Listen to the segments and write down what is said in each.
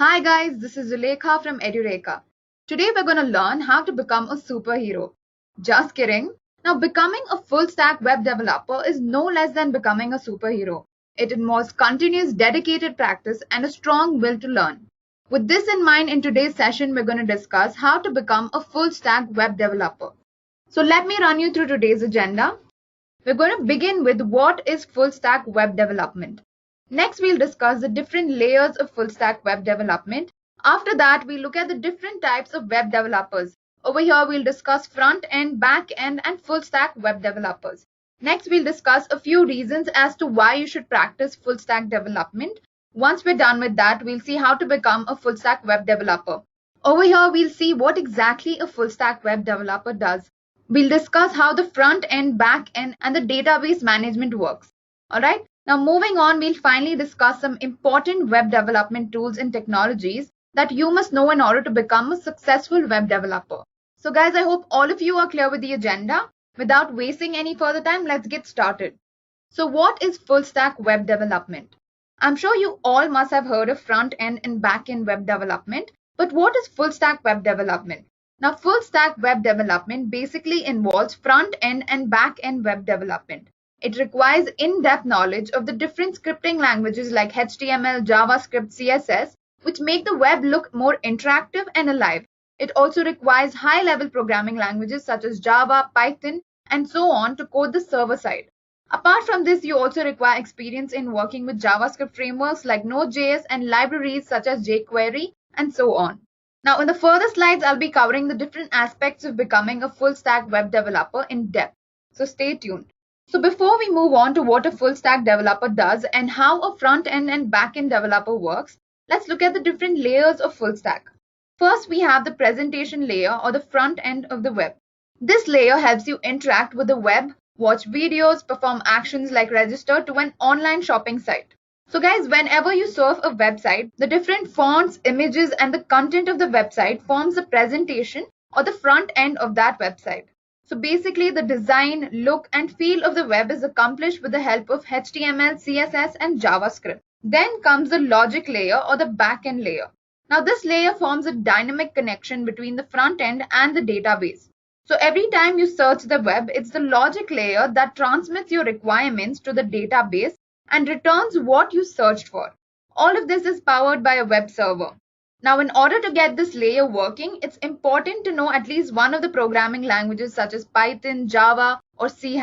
Hi guys, this is Zulekha from Edureka. Today we're going to learn how to become a superhero. Just kidding. Now becoming a full stack web developer is no less than becoming a superhero. It involves continuous dedicated practice and a strong will to learn. With this in mind, in today's session we're going to discuss how to become a full stack web developer. So let me run you through today's agenda. We're going to begin with what is full stack web development. Next, we'll discuss the different layers of full stack web development. After that, we'll look at the different types of web developers. Over here, we'll discuss front end, back end, and full stack web developers. Next, we'll discuss a few reasons as to why you should practice full stack development. Once we're done with that, we'll see how to become a full stack web developer. Over here, we'll see what exactly a full stack web developer does. We'll discuss how the front end, back end, and the database management works. Alright, now moving on, we'll finally discuss some important web development tools and technologies that you must know in order to become a successful web developer. So guys, I hope all of you are clear with the agenda. Without wasting any further time, let's get started. So what is full stack web development? I'm sure you all must have heard of front end and back end web development, but what is full stack web development? Now, full stack web development basically involves front end and back end web development. It requires in-depth knowledge of the different scripting languages like HTML, JavaScript, CSS, which make the web look more interactive and alive. It also requires high-level programming languages such as Java, Python, and so on to code the server side. Apart from this, you also require experience in working with JavaScript frameworks like Node.js and libraries such as jQuery and so on. Now, in the further slides, I'll be covering the different aspects of becoming a full stack web developer in depth. So stay tuned. So before we move on to what a full stack developer does and how a front end and back end developer works, let's look at the different layers of full stack. First, we have the presentation layer or the front end of the web. This layer helps you interact with the web, watch videos, perform actions like register to an online shopping site. So guys, whenever you surf a website, the different fonts, images, and the content of the website forms the presentation or the front end of that website. So basically, the design, look, and feel of the web is accomplished with the help of HTML, CSS, and JavaScript. Then comes the logic layer or the back-end layer. Now, this layer forms a dynamic connection between the front end and the database. So every time you search the web, it's the logic layer that transmits your requirements to the database and returns what you searched for. All of this is powered by a web server. Now, in order to get this layer working, it's important to know at least one of the programming languages such as Python, Java, or C#.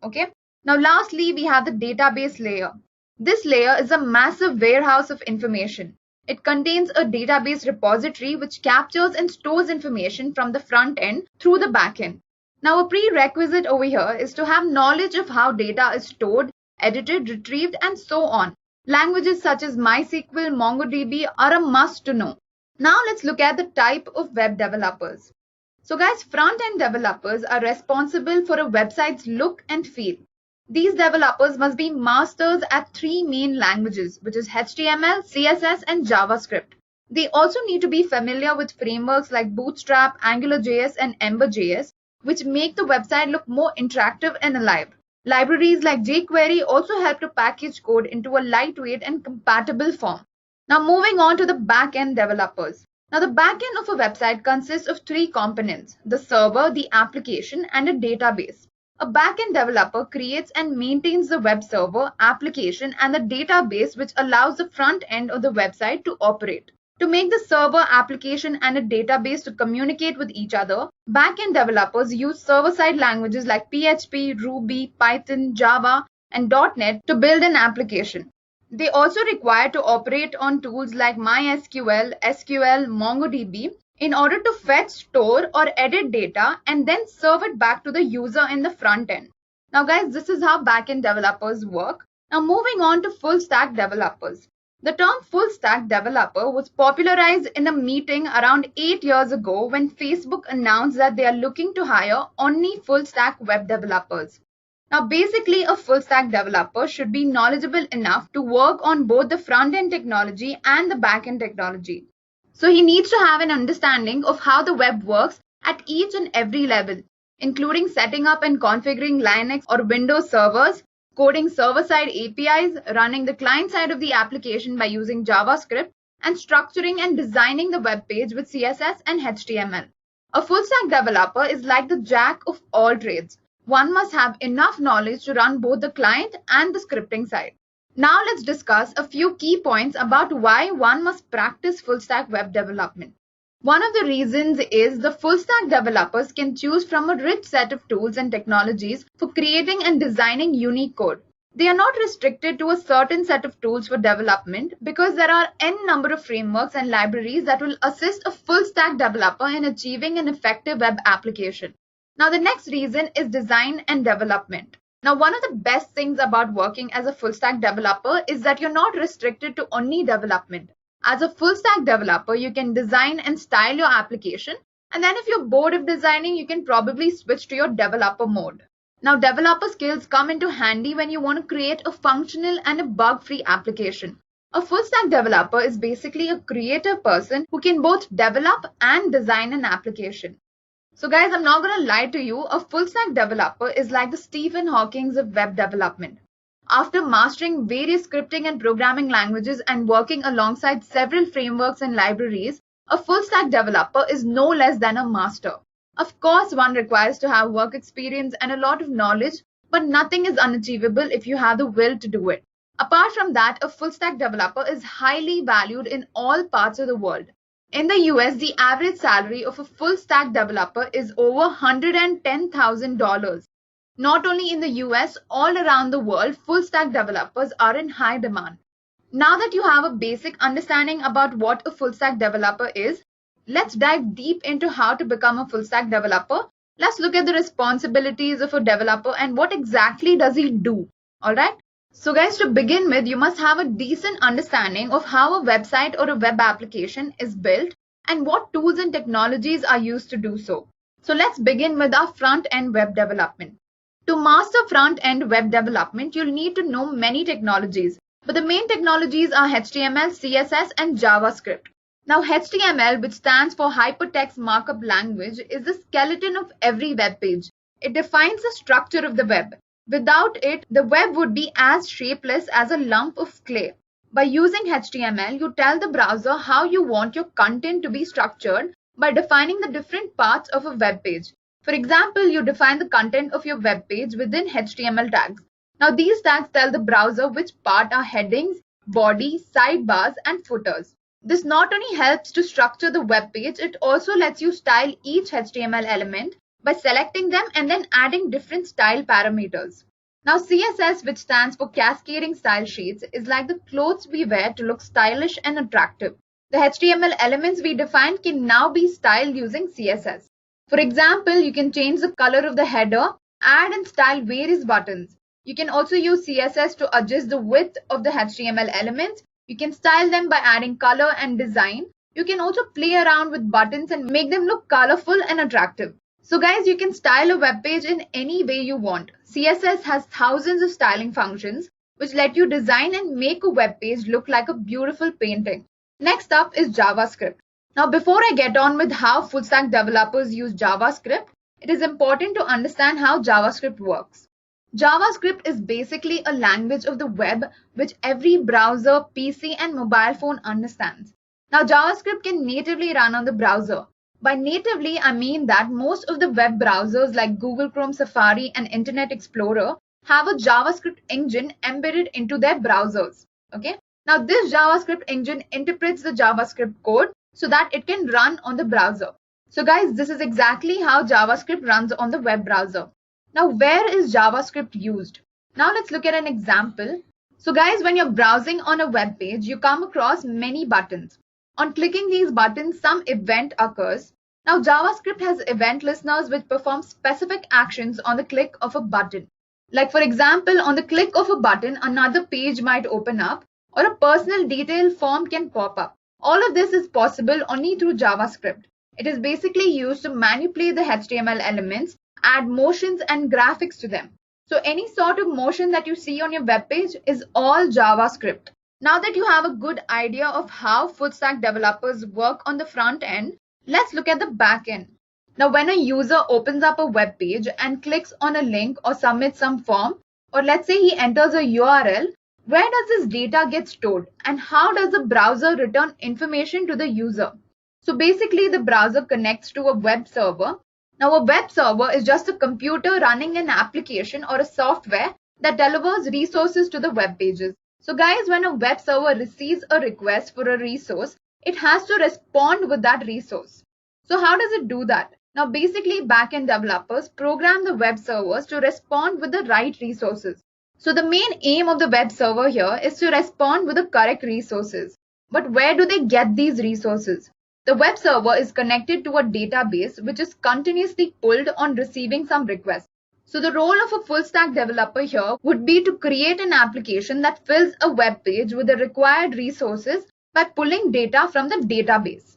Okay. Now, lastly, we have the database layer. This layer is a massive warehouse of information. It contains a database repository which captures and stores information from the front end through the back end. Now, a prerequisite over here is to have knowledge of how data is stored, edited, retrieved, and so on. Languages such as MySQL, MongoDB are a must to know. Now let's look at the type of web developers. So guys, front-end developers are responsible for a website's look and feel. These developers must be masters at three main languages, which is HTML, CSS, and JavaScript. They also need to be familiar with frameworks like Bootstrap, AngularJS, and Ember.js, which make the website look more interactive and alive. Libraries like jQuery also help to package code into a lightweight and compatible form. Now moving on to the back-end developers. Now the back-end of a website consists of three components: the server, the application, and a database. A back-end developer creates and maintains the web server, application, and the database which allows the front end of the website to operate. To make the server, application, and a database to communicate with each other, back-end developers use server-side languages like PHP, Ruby, Python, Java, and .NET to build an application. They also require to operate on tools like MySQL, SQL, MongoDB in order to fetch, store, or edit data and then serve it back to the user in the front end. Now guys, this is how back-end developers work. Now moving on to full-stack developers. The term full stack developer was popularized in a meeting around 8 years ago when Facebook announced that they are looking to hire only full stack web developers. Now basically, a full stack developer should be knowledgeable enough to work on both the front end technology and the back end technology. So he needs to have an understanding of how the web works at each and every level, including setting up and configuring Linux or Windows servers, coding server-side APIs, running the client side of the application by using JavaScript, and structuring and designing the web page with CSS and HTML. A full stack developer is like the jack of all trades. One must have enough knowledge to run both the client and the scripting side. Now let's discuss a few key points about why one must practice full stack web development. One of the reasons is the full stack developers can choose from a rich set of tools and technologies for creating and designing unique code. They are not restricted to a certain set of tools for development because there are n number of frameworks and libraries that will assist a full stack developer in achieving an effective web application. Now the next reason is design and development. Now one of the best things about working as a full stack developer is that you're not restricted to only development. As a full stack developer, you can design and style your application, and then if you're bored of designing, you can probably switch to your developer mode. Now, developer skills come into handy when you want to create a functional and a bug-free application. A full stack developer is basically a creative person who can both develop and design an application. So guys, I'm not going to lie to you, a full stack developer is like the Stephen Hawking of web development. After mastering various scripting and programming languages and working alongside several frameworks and libraries, a full stack developer is no less than a master. Of course, one requires to have work experience and a lot of knowledge, but nothing is unachievable if you have the will to do it. Apart from that, a full stack developer is highly valued in all parts of the world. In the US, the average salary of a full stack developer is over $110,000. Not only in the US, all around the world, full stack developers are in high demand. Now that you have a basic understanding about what a full stack developer is, let's dive deep into how to become a full stack developer. Let's look at the responsibilities of a developer and what exactly does he do. Alright? So guys, to begin with, you must have a decent understanding of how a website or a web application is built and what tools and technologies are used to do so. So let's begin with our front-end web development. To master front-end web development, you'll need to know many technologies, but the main technologies are HTML, CSS, and JavaScript. Now, HTML, which stands for Hypertext Markup Language, is the skeleton of every web page. It defines the structure of the web. Without it, the web would be as shapeless as a lump of clay. By using HTML, you tell the browser how you want your content to be structured by defining the different parts of a web page. For example, you define the content of your web page within HTML tags. Now, these tags tell the browser which part are headings, body, sidebars, and footers. This not only helps to structure the web page, it also lets you style each HTML element by selecting them and then adding different style parameters. Now, CSS, which stands for Cascading Style Sheets, is like the clothes we wear to look stylish and attractive. The HTML elements we define can now be styled using CSS. For example, you can change the color of the header, add and style various buttons. You can also use CSS to adjust the width of the HTML elements. You can style them by adding color and design. You can also play around with buttons and make them look colorful and attractive. So guys, you can style a web page in any way you want. CSS has thousands of styling functions which let you design and make a web page look like a beautiful painting. Next up is JavaScript. Now, before I get on with how full stack developers use JavaScript, it is important to understand how JavaScript works. JavaScript is basically a language of the web which every browser, PC, and mobile phone understands. Now, JavaScript can natively run on the browser. By natively, I mean that most of the web browsers like Google Chrome, Safari, and Internet Explorer have a JavaScript engine embedded into their browsers. Okay? Now, this JavaScript engine interprets the JavaScript code so that it can run on the browser. So guys, this is exactly how JavaScript runs on the web browser. Now, where is JavaScript used? Now, let's look at an example. So guys, when you're browsing on a web page, you come across many buttons. On clicking these buttons, some event occurs. Now, JavaScript has event listeners which perform specific actions on the click of a button. Like for example, on the click of a button, another page might open up or a personal detail form can pop up. All of this is possible only through JavaScript. It is basically used to manipulate the HTML elements, add motions and graphics to them. So any sort of motion that you see on your web page is all JavaScript. Now that you have a good idea of how full stack developers work on the front end, let's look at the back end. Now, when a user opens up a web page and clicks on a link or submits some form, or let's say he enters a URL, Where does this data get stored and how does the browser return information to the user? So basically the browser connects to a web server. Now a web server is just a computer running an application or a software that delivers resources to the web pages. So guys, when a web server receives a request for a resource, it has to respond with that resource. So how does it do that? Now basically backend developers program the web servers to respond with the right resources. So the main aim of the web server here is to respond with the correct resources. But where do they get these resources? The web server is connected to a database which is continuously pulled on receiving some requests. So the role of a full stack developer here would be to create an application that fills a web page with the required resources by pulling data from the database.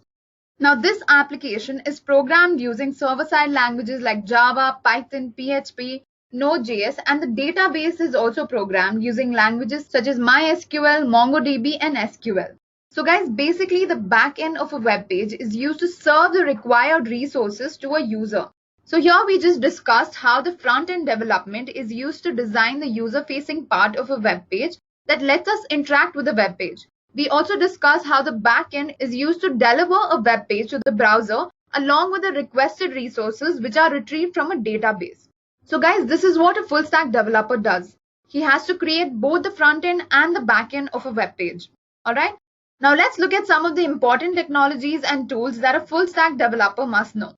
Now this application is programmed using server-side languages like Java, Python, PHP, Node.js, and the database is also programmed using languages such as MySQL, MongoDB, and SQL. So guys, basically the backend of a web page is used to serve the required resources to a user. So here we just discussed how the front-end development is used to design the user-facing part of a web page that lets us interact with the web page. We also discussed how the backend is used to deliver a web page to the browser along with the requested resources which are retrieved from a database. So guys, this is what a full stack developer does. He has to create both the front end and the back end of a web page. Alright, now let's look at some of the important technologies and tools that a full stack developer must know.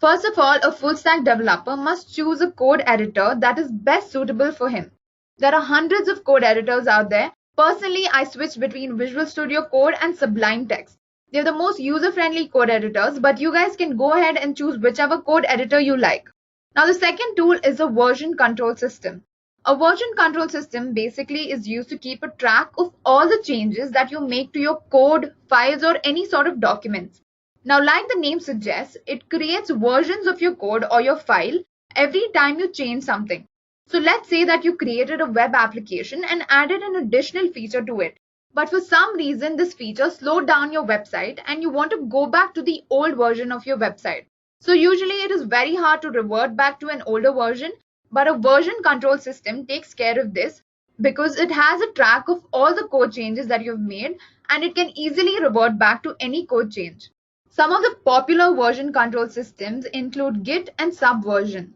First of all, a full stack developer must choose a code editor that is best suitable for him. There are hundreds of code editors out there. Personally, I switch between Visual Studio Code and Sublime Text. They're the most user-friendly code editors, but you guys can go ahead and choose whichever code editor you like. Now the second tool is a version control system. A version control system basically is used to keep a track of all the changes that you make to your code, files, or any sort of documents. Now like the name suggests, it creates versions of your code or your file every time you change something. So let's say that you created a web application and added an additional feature to it. But for some reason this feature slowed down your website and you want to go back to the old version of your website. So usually it is very hard to revert back to an older version, but a version control system takes care of this because it has a track of all the code changes that you've made and it can easily revert back to any code change. Some of the popular version control systems include Git and Subversion.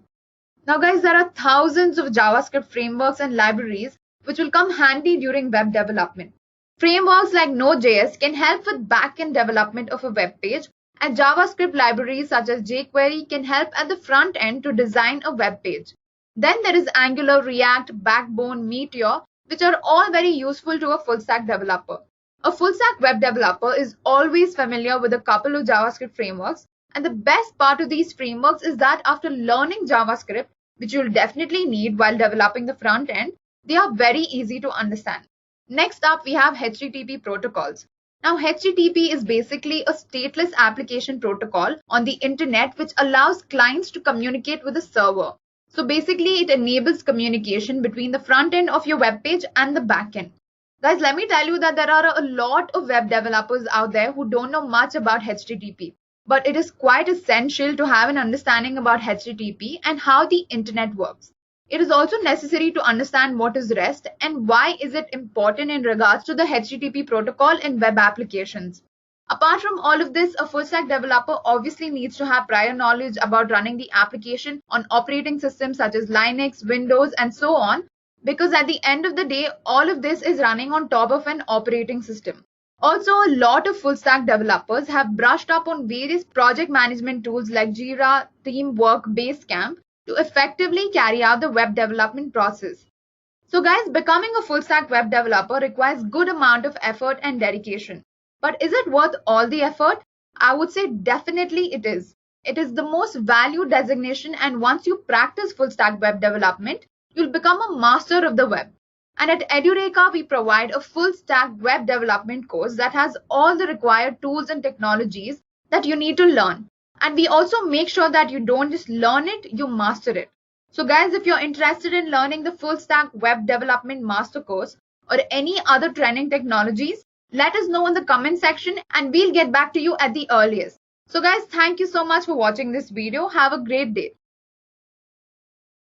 Now guys, there are thousands of JavaScript frameworks and libraries which will come handy during web development. Frameworks like Node.js can help with back-end development of a web page, and JavaScript libraries such as jQuery can help at the front end to design a web page. Then there is Angular, React, Backbone, Meteor, which are all very useful to a full-stack developer. A full-stack web developer is always familiar with a couple of JavaScript frameworks, and the best part of these frameworks is that after learning JavaScript, which you'll definitely need while developing the front end, they are very easy to understand. Next up, we have HTTP protocols. Now, HTTP is basically a stateless application protocol on the internet which allows clients to communicate with the server. So basically, it enables communication between the front end of your web page and the back end. Guys, let me tell you that there are a lot of web developers out there who don't know much about HTTP. But it is quite essential to have an understanding about HTTP and how the internet works. It is also necessary to understand what is REST and why is it important in regards to the HTTP protocol in web applications. Apart from all of this, a full stack developer obviously needs to have prior knowledge about running the application on operating systems such as Linux, Windows, and so on, because at the end of the day, all of this is running on top of an operating system. Also, a lot of full stack developers have brushed up on various project management tools like Jira, Teamwork, Basecamp to effectively carry out the web development process. So guys, becoming a full stack web developer requires good amount of effort and dedication. But is it worth all the effort? I would say definitely it is. It is the most valued designation, and once you practice full stack web development, you'll become a master of the web. And at Edureka, we provide a full stack web development course that has all the required tools and technologies that you need to learn. And we also make sure that you don't just learn it, you master it. So guys, if you're interested in learning the full stack web development master course or any other trending technologies, let us know in the comment section and we'll get back to you at the earliest. So guys, thank you so much for watching this video. Have a great day.